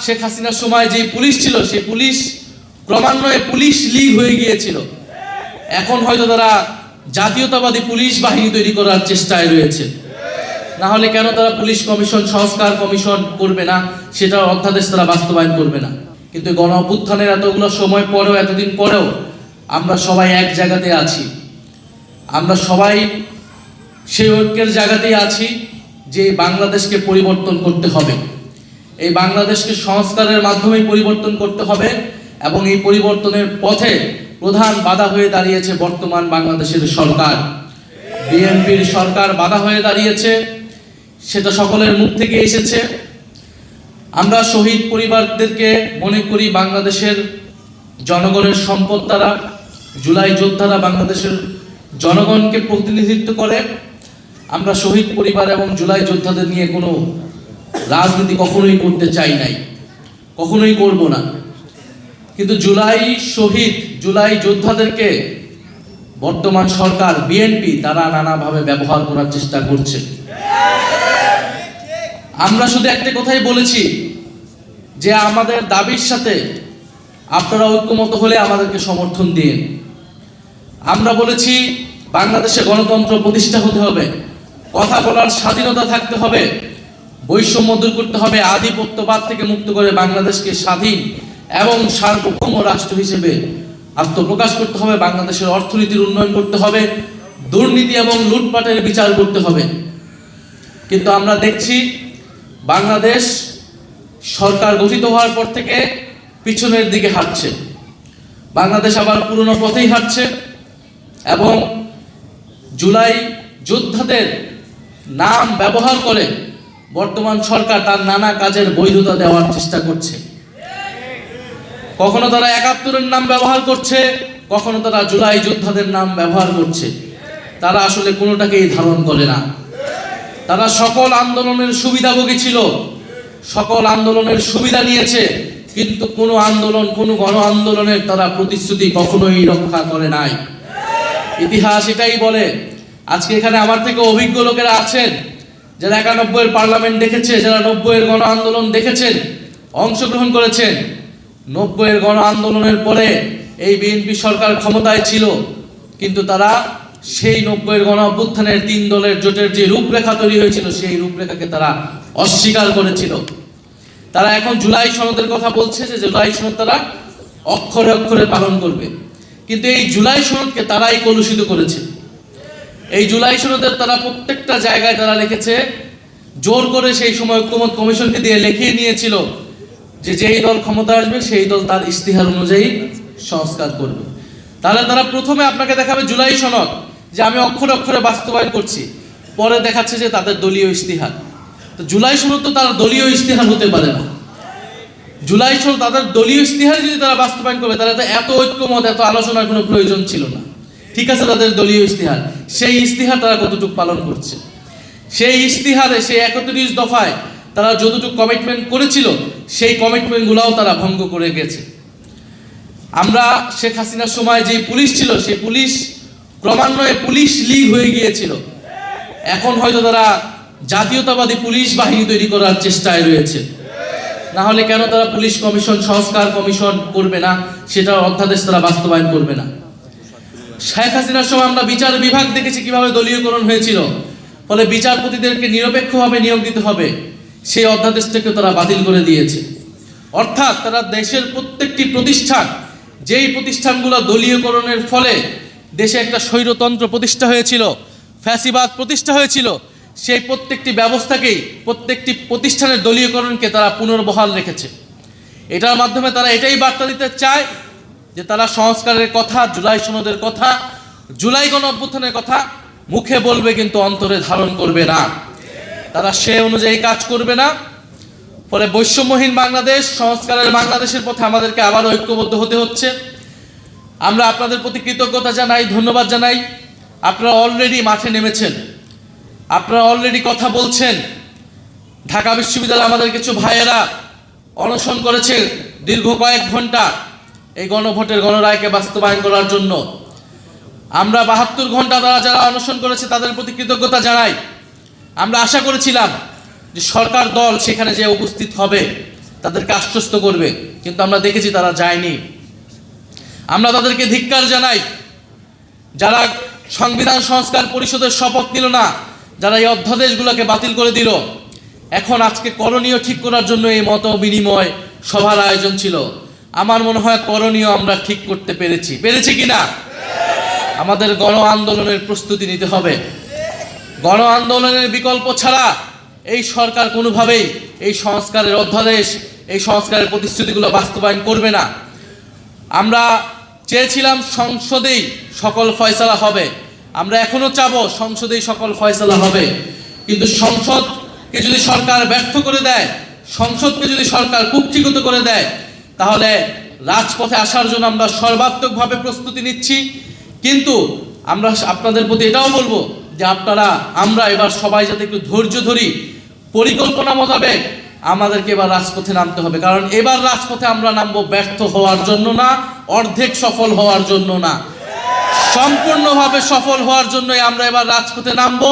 শেখ হাসিনার সময় যে পুলিশ ছিল সেই পুলিশ ক্রমান্বয়ে পুলিশ লীগ হয়ে গিয়েছিল। এখন হয়তো তারা জাতীয়তাবাদী পুলিশ বাহিনী তৈরি করার চেষ্টায় রয়েছে। না হলে কেন তারা পুলিশ কমিশন, সংস্কার কমিশন করবে না, সেটার অধ্যাদেশ তারা বাস্তবায়ন করবে না? কিন্তু গণ অভ্যুত্থানের এতগুলো সময় পরেও, এতদিন পরেও আমরা সবাই এক জায়গাতে আছি। আমরা সবাই সেই ঐক্যের জায়গাতেই আছি যে বাংলাদেশকে পরিবর্তন করতে হবে। এই বাংলাদেশকে সংস্কারের মাধ্যমেই পরিবর্তন করতে হবে এবং এই পরিবর্তনের পথে প্রধান বাধা হয়ে দাঁড়িয়েছে বর্তমান বাংলাদেশের সরকার। বিএনপির সরকার বাধা হয়ে দাঁড়িয়েছে, সেটা সকলের মুখ থেকে এসেছে। আমরা শহীদ পরিবারদেরকে মনে করি বাংলাদেশের জনগণের সম্পদ। তারা জুলাই যোদ্ধারা বাংলাদেশের জনগণকে প্রতিনিধিত্ব করে। আমরা শহীদ পরিবার এবং জুলাই যোদ্ধাদের নিয়ে কোনো রাজনীতি কখনোই করতে চাই নাই, কখনোই করব না। কিন্তু জুলাই যোদ্ধাদেরকে বর্তমান সরকার বিএনপি তারা নানাভাবে ব্যবহার করার চেষ্টা করছে। আমরা শুধু একটা কথাই বলেছি যে আমাদের দাবির সাথে আপনারা ঐক্যমত হলে আমাদেরকে সমর্থন দিন। আমরা বলেছি বাংলাদেশে গণতন্ত্র প্রতিষ্ঠা হতে হবে, কথা বলার স্বাধীনতা থাকতে হবে, বৈষম্য দূর করতে হবে, আধিপত্যবাদ থেকে মুক্ত করে বাংলাদেশকে স্বাধীন এবং সার্বভৌম রাষ্ট্র হিসেবে আত্মপ্রকাশ করতে হবে, বাংলাদেশের অর্থনীতির উন্নয়ন করতে হবে, দুর্নীতি এবং লুটপাটের বিচার করতে হবে। কিন্তু আমরা দেখছি বাংলাদেশ সরকার গঠিত হওয়ার পর থেকে পিছনের দিকে হাঁটছে। বাংলাদেশ আবার পুরনো পথেই হাঁটছে এবং জুলাই যোদ্ধাদের নাম ব্যবহার করে বর্তমান সরকার তার নানা কাজের বৈধতা দেওয়ার চেষ্টা করছে। কখনো তারা ৭১-এর নাম ব্যবহার করছে, কখনো তারা জুলাই যোদ্ধাদের নাম ব্যবহার করছে। তারা আসলে কোনোটাকেই ধারণ করে না। তারা সকল আন্দোলনের সুবিধাভোগী ছিল, সকল আন্দোলনের সুবিধা নিয়েছে, কিন্তু কোনো আন্দোলন, কোনো গণ আন্দোলনের তারা প্রতিশ্রুতি কখনোই রক্ষা করে নাই। ইতিহাস এটাই বলে। আজকে এখানে আমার থেকে অভিজ্ঞ লোকেরা আছেন যারা ৯১-এর পার্লামেন্ট দেখেছে, যারা ৯০-এর গণ আন্দোলন দেখেছেন, অংশগ্রহণ করেছেন। ৯০-এর গণ আন্দোলনের পরে এই বিএনপি সরকার ক্ষমতায় ছিল, কিন্তু তারা সেই ৯০-এর গণ অভ্যুত্থানের ৩ দলের জোটের যে রূপরেখা তৈরি হয়েছিল সেই রূপরেখাকে তারা অস্বীকার করেছিল। তারা এখন জুলাই সনদের কথা বলছে যে জুলাই সনদ তারা অক্ষরে অক্ষরে পালন করবে, কিন্তু এই জুলাই সনদকে তারাই কলুষিত করেছে। এই জুলাই সনদের তারা প্রত্যেকটা জায়গায় তারা লিখেছে, জোর করে সেই সময় ঐক্যমত কমিশনকে দিয়ে লিখিয়ে নিয়েছিল যে যেই দল ক্ষমতা আসবে সেই দল তার ইশতেহার অনুযায়ী সংস্কার করবে। তাহলে তারা প্রথমে আপনাকে দেখাবে জুলাই সনদ যে আমি অক্ষরে অক্ষরে বাস্তবায়ন করছি, পরে দেখাচ্ছে যে তাদের দলীয় ইশতেহার। তো জুলাই সনদ তো তার দলীয় ইশতেহার হতে পারে না। জুলাই সনদ তাদের দলীয় ইশতেহার যদি তারা বাস্তবায়ন করবে তাহলে তো এত ঐক্যমত, এত আলোচনার কোনো প্রয়োজন ছিল না। ঠিক আছে, তাদের দলীয় ইশতেহার, সেই ইশতেহার তারা কতটুকু পালন করছে? সেই ইশতেহারে, সেই ৩১ দফায় তারা যতটুকু কমিটমেন্ট করেছিল সেই কমিটমেন্টগুলোও তারা ভঙ্গ করে গেছে। আমরা শেখ হাসিনার সময় যে পুলিশ ছিল সেই পুলিশ ক্রমান্বয়ে পুলিশ লীগ হয়ে গিয়েছিল। এখন হয়তো তারা জাতীয়তাবাদী পুলিশ বাহিনী তৈরি করার চেষ্টায় রয়েছে। না হলে কেন তারা পুলিশ কমিশন, সংস্কার কমিশন করবে না, সেটার অধ্যাদেশ তারা বাস্তবায়ন করবে না? শেখ হাসিনার সময় আমরা বিচার বিভাগ দেখেছি কিভাবে দলীয়করণ হয়েছিল, ফলে বিচারপতিদেরকে নিরপেক্ষভাবে নিয়োগ দিতে হবে, সেই অধ্যাদেশটাকে তারা বাতিল করে দিয়েছে। অর্থাৎ তারা দেশের প্রত্যেকটি প্রতিষ্ঠান, যেই প্রতিষ্ঠানগুলো দলীয়করণের ফলে দেশে একটা স্বৈরতন্ত্র প্রতিষ্ঠা হয়েছিল, ফ্যাসিবাদ প্রতিষ্ঠা হয়েছিল, সেই প্রত্যেকটি ব্যবস্থাকেই, প্রত্যেকটি প্রতিষ্ঠানের দলীয়করণকে তারা পুনর্বহাল রেখেছে। এটার মাধ্যমে তারা এটাই বার্তা দিতে চায় যে তারা সংস্কারের কথা, জুলাই সনদের কথা, জুলাই গণ অভ্যুত্থানের কথা মুখে বলবে কিন্তু অন্তরে ধারণ করবে না। তারা সে অনুযায়ী কাজ করবে না। ফলে বৈষম্যহীন বাংলাদেশ, সংস্কারের বাংলাদেশের পথে আমাদেরকে আবারও ঐক্যবদ্ধ হতে হচ্ছে। আমরা আপনাদের প্রতি কৃতজ্ঞতা জানাই, ধন্যবাদ জানাই। আপনারা অলরেডি মাঠে নেমেছেন, আপনারা অলরেডি কথা বলছেন। ঢাকা বিশ্ববিদ্যালয়ে আমাদের কিছু ভাইয়েরা অনশন করেছে দীর্ঘ কয়েক ঘন্টা এই গণভোটের গণরায়কে বাস্তবায়ন করার জন্য। আমরা ৭২ ঘন্টা তারা যারা অনশন করেছে তাদের প্রতি কৃতজ্ঞতা জানাই। আমরা আশা করেছিলাম যে সরকার দল সেখানে যে উপস্থিত হবে, তাদেরকে আশ্বস্ত করবে, কিন্তু আমরা দেখেছি তারা যায়নি। আমরা তাদেরকে ধিক্কার জানাই, যারা সংবিধান সংস্কার পরিষদের শপথ নিল না, যারা এই অধ্যাদেশগুলোকে বাতিল করে দিল। এখন আজকে করণীয় ঠিক করার জন্য এই মত বিনিময় সভার আয়োজন ছিল। আমার মনে হয় করণীয় আমরা ঠিক করতে পেরেছি কিনা। আমাদের গণ আন্দোলনের প্রস্তুতি নিতে হবে। গণ আন্দোলনের বিকল্প ছাড়া এই সরকার কোনোভাবেই এই সংস্কারের অধ্যাদেশ, এই সংস্কারের প্রতিশ্রুতিগুলো বাস্তবায়ন করবে না। আমরা চেয়েছিলাম সংসদেই সকল ফয়সালা হবে, আমরা এখনো চাবো সংসদেই সকল ফয়সালা হবে, কিন্তু সংসদকে যদি সরকার ব্যর্থ করে দেয়, সংসদকে যদি সরকার কুক্ষিগত করে দেয়, তাহলে রাজপথে আসার জন্য আমরা সর্বাত্মকভাবে প্রস্তুতি নিচ্ছি। কিন্তু আমরা আপনাদের প্রতি এটাও বলবো যে আমরা এবার সবাই যাতে একটু ধৈর্য ধরি, পরিকল্পনা মোতাবেক আমাদেরকে এবার রাজপথে নামতে হবে। কারণ এবার রাজপথে আমরা নামবো ব্যর্থ হওয়ার জন্য না, অর্ধেক সফল হওয়ার জন্য না, সম্পূর্ণভাবে সফল হওয়ার জন্যই আমরা এবার রাজপথে নামবো।